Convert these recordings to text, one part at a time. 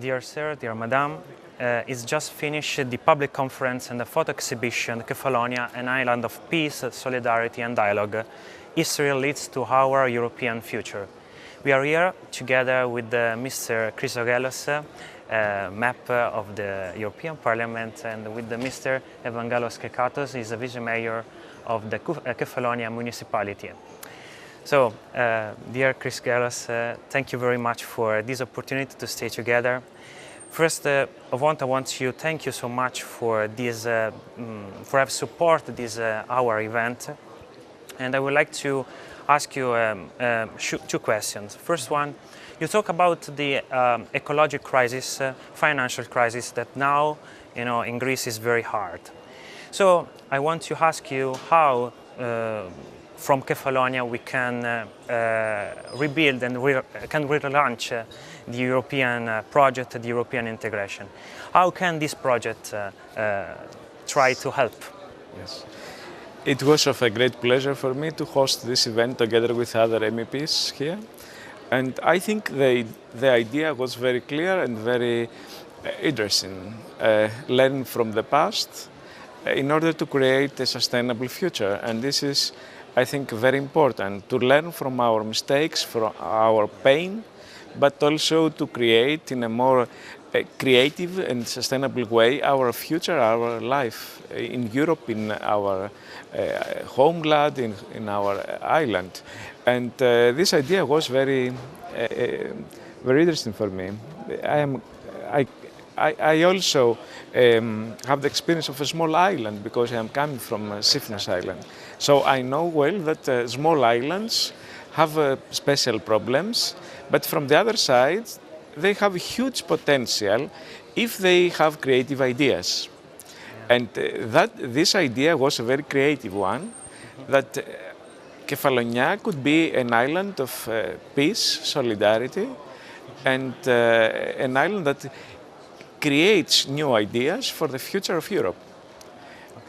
Dear sir, dear madam, it's just finished the public conference and the photo exhibition KEFALONIA, an island of peace, solidarity and dialogue. History leads to our European future. We are here together with Mr. Chrysogelos, map of the European Parliament, and with Mr. Evangelos Kekatos, he's a vice-mayor of the KEFALONIA municipality. So, dear Chrysogelos, thank you very much for this opportunity to stay together. First, I want to thank you so much for this, for have supported this our event, and I would like to ask you two questions. First one, you talk about the ecological crisis, financial crisis that now, in Greece is very hard. So I want to ask you how, from KEFALONIA, we can rebuild and relaunch the European project, the European integration. How can this project try to help? Yes. It was of a great pleasure for me to host this event together with other MEPs here. And I think the idea was very clear and very interesting. Learn from the past in order to create a sustainable future. And this is, I think, very important, to learn from our mistakes, from our pain, but also to create in a more creative and sustainable way our future, our life in Europe, in our homeland, in our island. And this idea was very interesting for me. I also have the experience of a small island because I am coming from Sifnos Island. So I know well that small islands have special problems, but from the other side, they have huge potential if they have creative ideas. Yeah. And this idea was a very creative one, that KEFALONIA could be an island of peace, solidarity, and an island that creates new ideas for the future of Europe.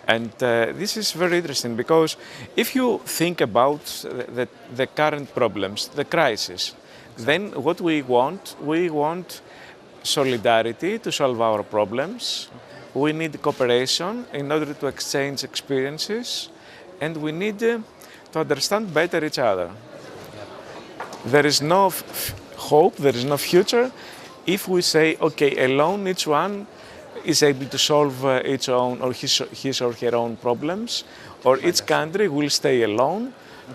And this is very interesting because if you think about the current problems, the crisis, then what we want solidarity to solve our problems. We need cooperation in order to exchange experiences, and we need to understand better each other. There is no hope, there is no future if we say, okay, alone each one is able to solve its own or his or her own problems, or each country will stay alone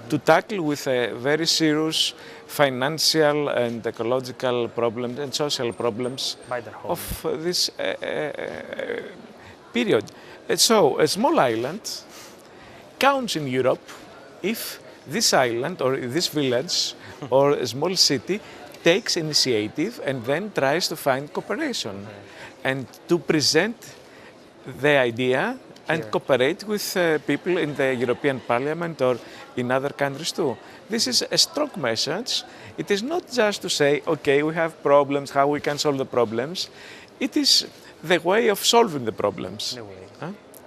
to tackle with a very serious financial and ecological problems and social problems of this period. And so a small island counts in Europe if this island or this village or a small city takes initiative and then tries to find cooperation and to present the idea and cooperate with people in the European Parliament or in other countries too. This is a strong message. It is not just to say, okay, we have problems, how we can solve the problems. It is the way of solving the problems.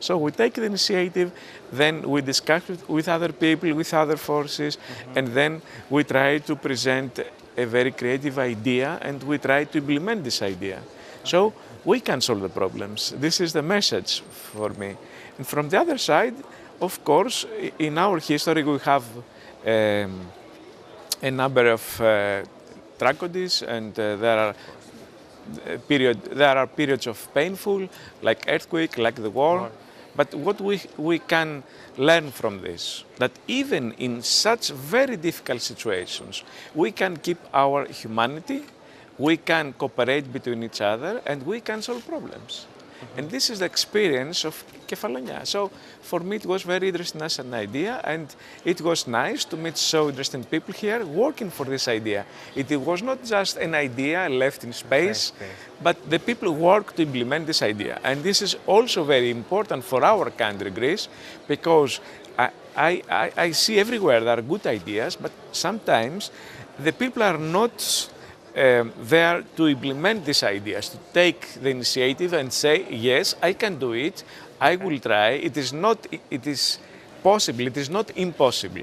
So we take the initiative, then we discuss it with other people, with other forces, and then we try to present a very creative idea and we try to implement this idea. So we can solve the problems. This is the message for me. And from the other side, of course, in our history we have a number of tragedies, and there are periods of painful, like earthquake, like the war. But what we can learn from this, that even in such very difficult situations, we can keep our humanity, we can cooperate between each other, and we can solve problems. And this is the experience of KEFALONIA. So for me it was very interesting as an idea, and it was nice to meet so interesting people here working for this idea. It was not just an idea left in space, but the people work to implement this idea. And this is also very important for our country, Greece, because I see everywhere there are good ideas, but sometimes the people are not there to implement these ideas, to take the initiative and say, yes, I can do it, I will try, it is possible, it is not impossible,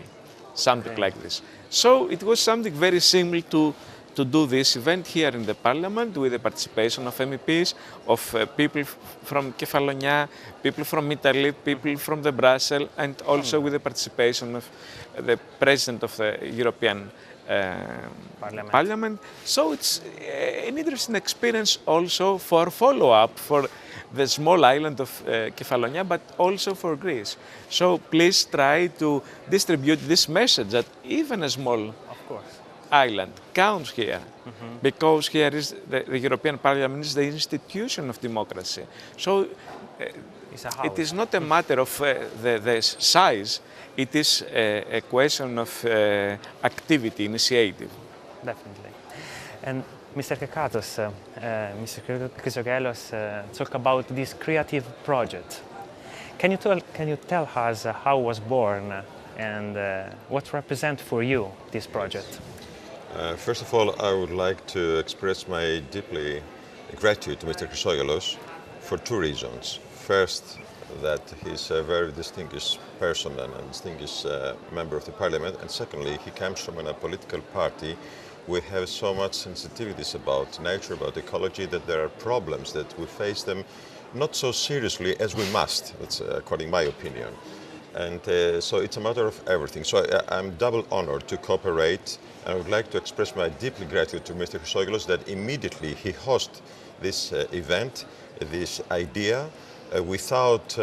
something like this. So it was something very similar to to do this event here in the Parliament with the participation of MEPs, of people from KEFALONIA, people from Italy, people from the Brussels, and also with the participation of the President of the European Parliament. So it's an interesting experience also for follow-up for the small island of KEFALONIA, but also for Greece. So please try to distribute this message that even a small island counts here, because here is the European Parliament is the institution of democracy. So it is not a matter of the size, it is a question of activity, initiative. Definitely. And Mr. Kekatos, Mr. Chrysogelos talk about this creative project. Can you tell us how it was born and what represents for you this project? First of all, I would like to express my deeply gratitude to Mr. Chrysogelos for two reasons. First, that he's a very distinguished person and a distinguished member of the Parliament, and secondly, he comes from a political party. We have so much sensitivities about nature, about ecology, that there are problems that we face them not so seriously as we must. That's according to my opinion. And so it's a matter of everything. So I'm double honored to cooperate, and I would like to express my deeply gratitude to Mr. Chrysogelos that immediately he hosted this event, this idea, without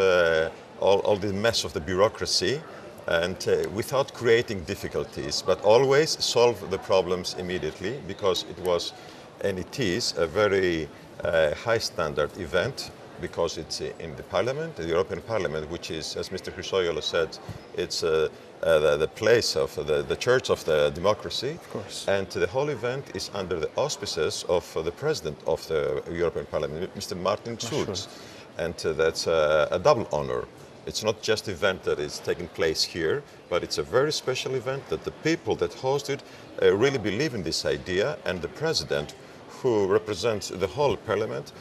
all the mess of the bureaucracy, and without creating difficulties, but always solve the problems immediately, because it was, and it is, a very high standard event, because it's in the Parliament, the European Parliament, which is, as Mr. Chrysogelos said, it's the place of the church of the democracy. Of course. And the whole event is under the auspices of the President of the European Parliament, Mr. Martin Schulz. And that's a double honor. It's not just an event that is taking place here, but it's a very special event that the people that hosted really believe in this idea, and the President, who represents the whole Parliament,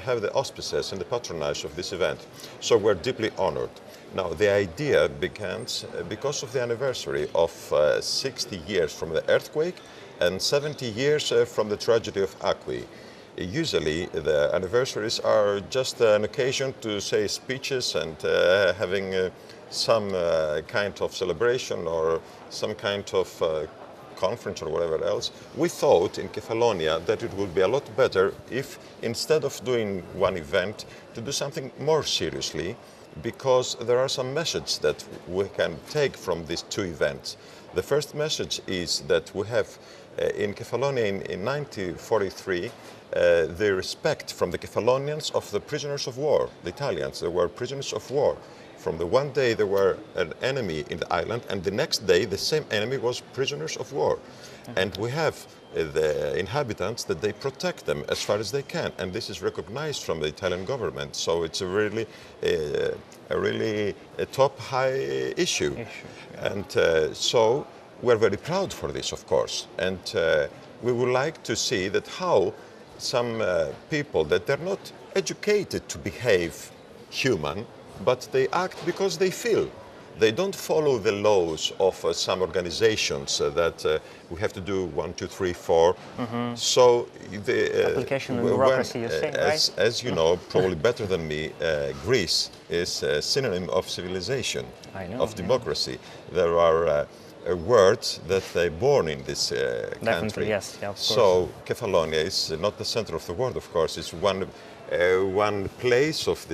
have the auspices and the patronage of this event. So we're deeply honored. Now, the idea begins because of the anniversary of 60 years from the earthquake and 70 years from the tragedy of Acqui. Usually, the anniversaries are just an occasion to say speeches and having some kind of celebration or some kind of conference or whatever else. We thought in KEFALONIA that it would be a lot better if, instead of doing one event, to do something more seriously, because there are some messages that we can take from these two events. The first message is that we have in KEFALONIA in 1943 the respect from the Kefalonians of the prisoners of war, the Italians. They were prisoners of war. From the one day they were an enemy in the island, and the next day the same enemy was prisoners of war. And we have the inhabitants that they protect them as far as they can, and this is recognized from the Italian government. So it's a really top high issue. And so we're very proud for this, of course. And we would like to see that how some people that they're not educated to behave human, but they act because they feel. They don't follow the laws of some organizations that we have to do 1, 2, 3, 4. So the application and bureaucracy, you say, right? As you know, probably better than me, Greece is a synonym of civilization, of democracy. There are words that they're born in this country. Yes, yeah, of course. So KEFALONIA is not the center of the world, of course. It's one place of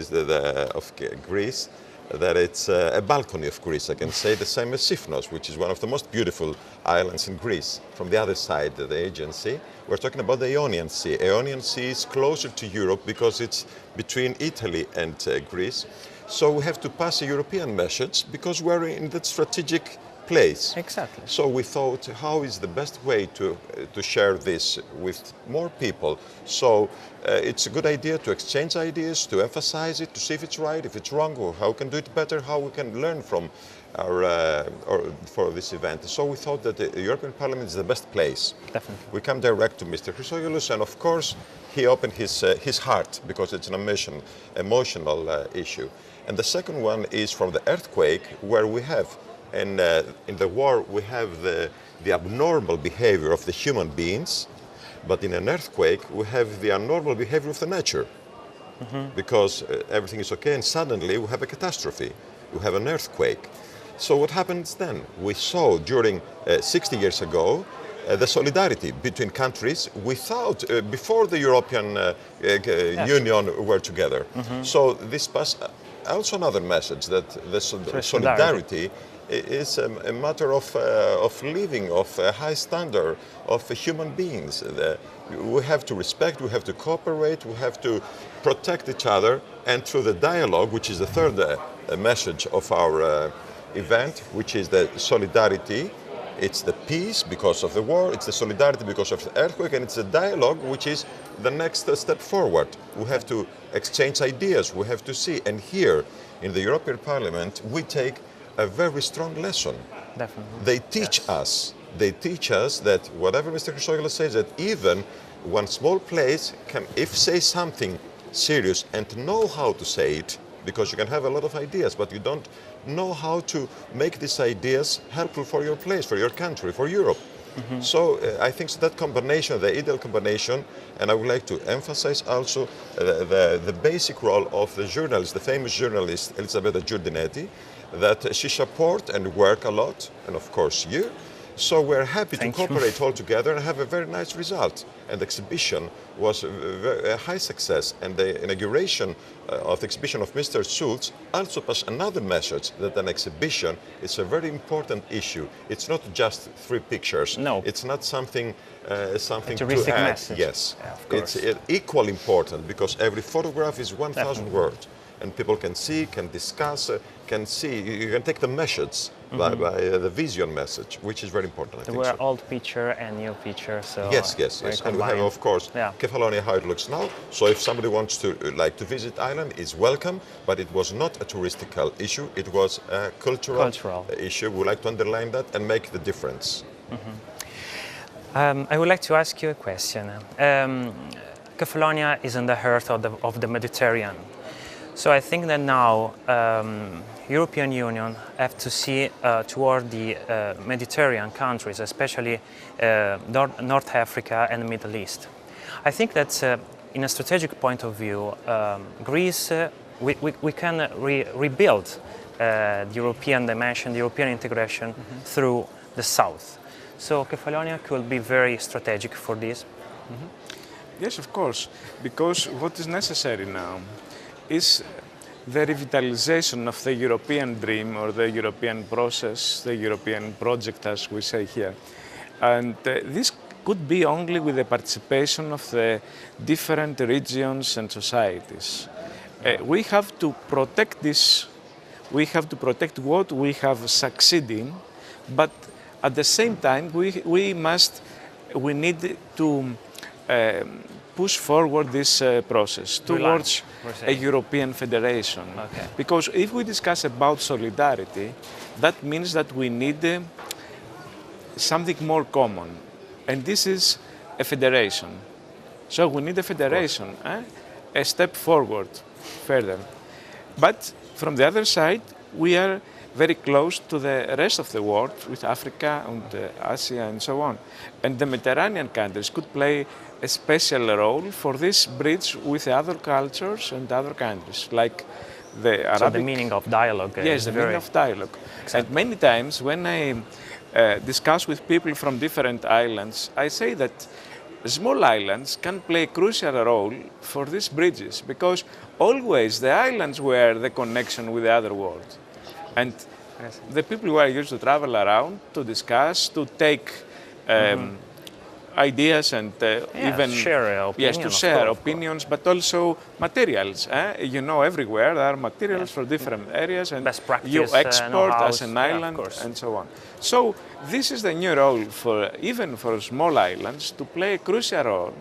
Greece, that it's a balcony of Greece, I can say, the same as Sifnos, which is one of the most beautiful islands in Greece. From the other side, the Aegean Sea, we're talking about the Ionian Sea. Ionian Sea is closer to Europe because it's between Italy and Greece. So we have to pass a European message because we're in that strategic place. Exactly. So we thought, how is the best way to share this with more people? So it's a good idea to exchange ideas, to emphasize it, to see if it's right, if it's wrong, or how we can do it better, how we can learn from for this event. So we thought that the European Parliament is the best place. Definitely. We come direct to Mr. Chrysogelos, and of course he opened his heart, because it's an emotional issue. And the second one is from the earthquake, where we have in the war we have the abnormal behavior of the human beings But in an earthquake, we have the abnormal behavior of the nature. Because everything is okay, and suddenly we have a catastrophe. We have an earthquake. So what happens then? We saw during 60 years ago the solidarity between countries without, before the European Union were together. So this was also another message that the solidarity is a matter of living, of a high standard of human beings. We have to respect, we have to cooperate, we have to protect each other, and through the dialogue, which is the third message of our event, which is the solidarity. It's the peace because of the war, it's the solidarity because of the earthquake, and it's the dialogue which is the next step forward. We have to exchange ideas, we have to see, and here in the European Parliament we take a very strong lesson. Definitely. They teach us that whatever Mr. Chrysogyllos says, that even one small place can, if say something serious and know how to say it, because you can have a lot of ideas, but you don't know how to make these ideas helpful for your place, for your country, for Europe. So I think that combination, the ideal combination, and I would like to emphasize also the basic role of the journalist, the famous journalist Elisabetta Giordinetti, that she supports and work a lot, and of course you. So we're happy to cooperate all together and have a very nice result. And the exhibition was a high success. And the inauguration of the exhibition of Mr. Schulz also passed another message that an exhibition is a very important issue. It's not just 3 pictures. No. It's not something something a to add. message. Yes. Yeah, of course. It's equally important because every photograph is 1,000 words. And people can see, can discuss, can see. You can take the message by the vision message, which is very important. I There think were so. old picture and new picture, so Yes. very And we have, combined. of course, KEFALONIA, how it looks now. So if somebody wants to like to visit Ireland, is welcome. But it was not a touristical issue. It was a cultural issue. We like to underline that and make the difference. I would like to ask you a question. KEFALONIA is in the heart of the Mediterranean. So I think that now European Union have to see toward the Mediterranean countries, especially North Africa and the Middle East. I think that in a strategic point of view, Greece, we can rebuild the European dimension, the European integration through the south. So KEFALONIA could be very strategic for this. Yes, of course, because what is necessary now is the revitalization of the European dream or the European process, the European project, as we say here. And this could be only with the participation of the different regions and societies. We have to protect this, we have to protect what we have succeeded in, but at the same time we need to push forward this process towards a European federation. Okay. Because if we discuss about solidarity, that means that we need something more common, and this is a federation. So we need a federation, a step forward, further. But from the other side, we are very close to the rest of the world, with Africa and Asia and so on. And the Mediterranean countries could play a special role for this bridge with other cultures and other countries, like the Arabic. So the meaning of dialogue. Yes, the meaning of dialogue. Exactly. And many times when I discuss with people from different islands, I say that small islands can play a crucial role for these bridges, because always the islands were the connection with the other world. And the people who are used to travel around, to discuss, to take ideas and even share opinions, to share opinions, but also materials. You know, everywhere there are materials for different areas, and best practice, you export as an island and so on. So this is the new role for even for small islands to play a crucial role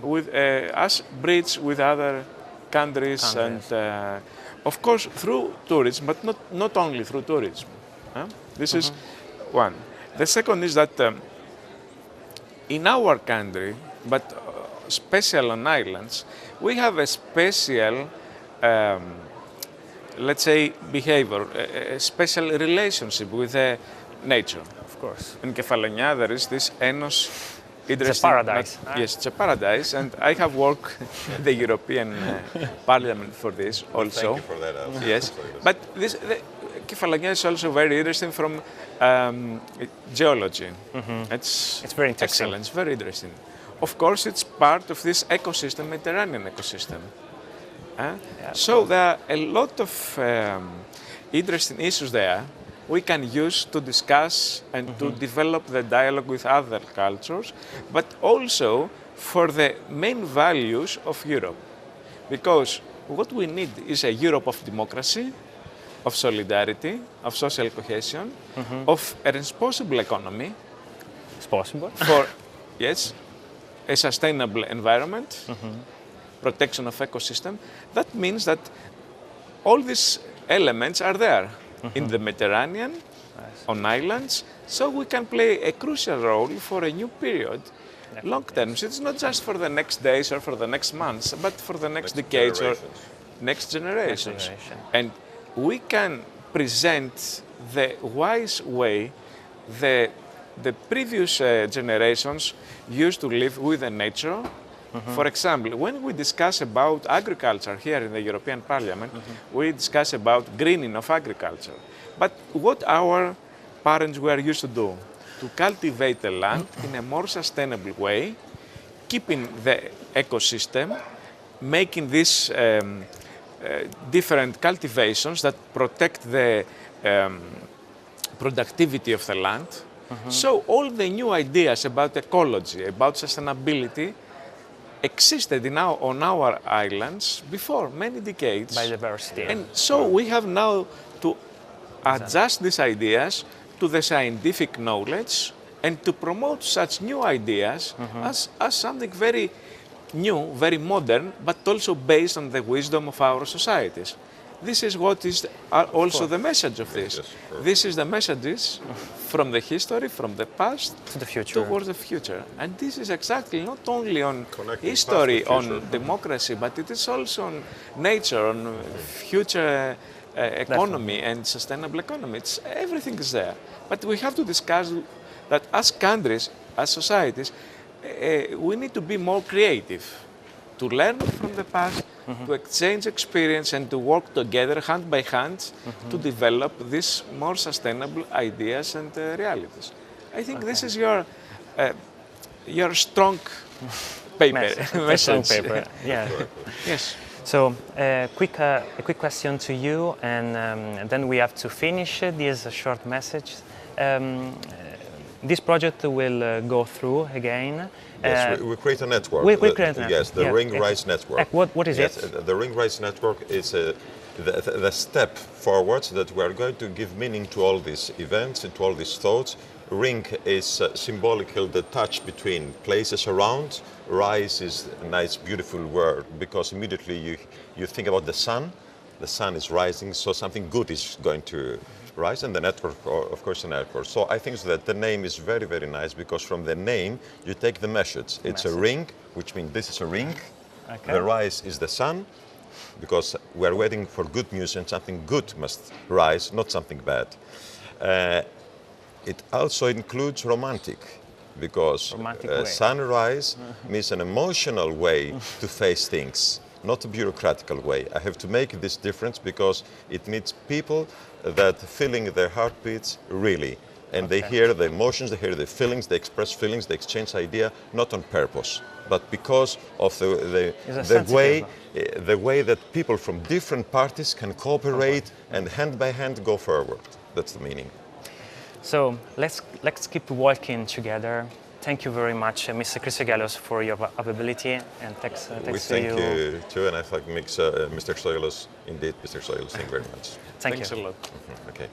with as bridge with other countries. And of course through tourism, but not only through tourism. This is one. The second is that in our country, but special on islands, we have a special, let's say, behavior, a special relationship with nature. Of course. In KEFALONIA there is this Enos interesting. It's a paradise. Yes, it's a paradise, and I have worked in the European Parliament for this also. Thank you for that. Also. Yes, but KEFALONIA is also very interesting from geology. It's very interesting. Excellent. It's very interesting. Of course, it's part of this ecosystem, Mediterranean ecosystem. So there are a lot of interesting issues there we can use to discuss and to develop the dialogue with other cultures, but also for the main values of Europe. Because what we need is a Europe of democracy, of solidarity, of social cohesion, of a responsible economy. It's possible. For, yes, a sustainable environment, protection of ecosystem. That means that all these elements are there in the Mediterranean, on islands, so we can play a crucial role for a new period, long term. So it's not just for the next days or for the next months, but for the next decades or next generations. And we can present the wise way the previous generations used to live with the nature. For example, when we discuss about agriculture here in the European Parliament, we discuss about greening of agriculture. But what our parents were used to do, to cultivate the land in a more sustainable way, keeping the ecosystem, making these different cultivations that protect the productivity of the land. So all the new ideas about ecology, about sustainability, existed on our islands before many decades. Biodiversity. And so we have now to adjust these ideas to the scientific knowledge and to promote such new ideas as something very new, very modern, but also based on the wisdom of our societies. This is what is also the message of this. This is the messages from the history, from the past to the future. Towards the future. And this is exactly not only on history, on democracy, but it is also on nature, on future economy and sustainable economy. Everything is there. But we have to discuss that as countries, as societies, we need to be more creative, to learn from the past, to exchange experience and to work together hand by hand to develop these more sustainable ideas and realities. I think this is your strong paper. Strong paper. Yeah. Yes. So a quick question to you, and then we have to finish this short message. This project will go through again. Yes, we create a network. We create a network. Yes, the Ring Rise Network. What is it? The Ring Rise Network is the step forward that we are going to give meaning to all these events and to all these thoughts. Ring is symbolical, the touch between places around. Rise is a nice, beautiful word because immediately you think about the sun. The sun is rising, so something good is going to rise, and the network, of course, the network. So I think that the name is very, very nice because from the name you take the message. It's a ring, which means this is a ring. Okay. The rise is the sun, because we are waiting for good news, and something good must rise, not something bad. It also includes romantic, because sunrise means an emotional way to face things, not a bureaucratical way. I have to make this difference because it needs people that feeling their heartbeats really. And they hear the emotions, they hear the feelings, they express feelings, they exchange idea, not on purpose, but because of the way that people from different parties can cooperate and hand by hand go forward. That's the meaning. So let's keep working together. Thank you very much, Mr. Chrysogailos, for your availability, and thanks to you. We thank you too, and I thank Mr. Chrysogailos, indeed, Mr. Chrysogailos, thank you very much. Thanks a lot. Okay.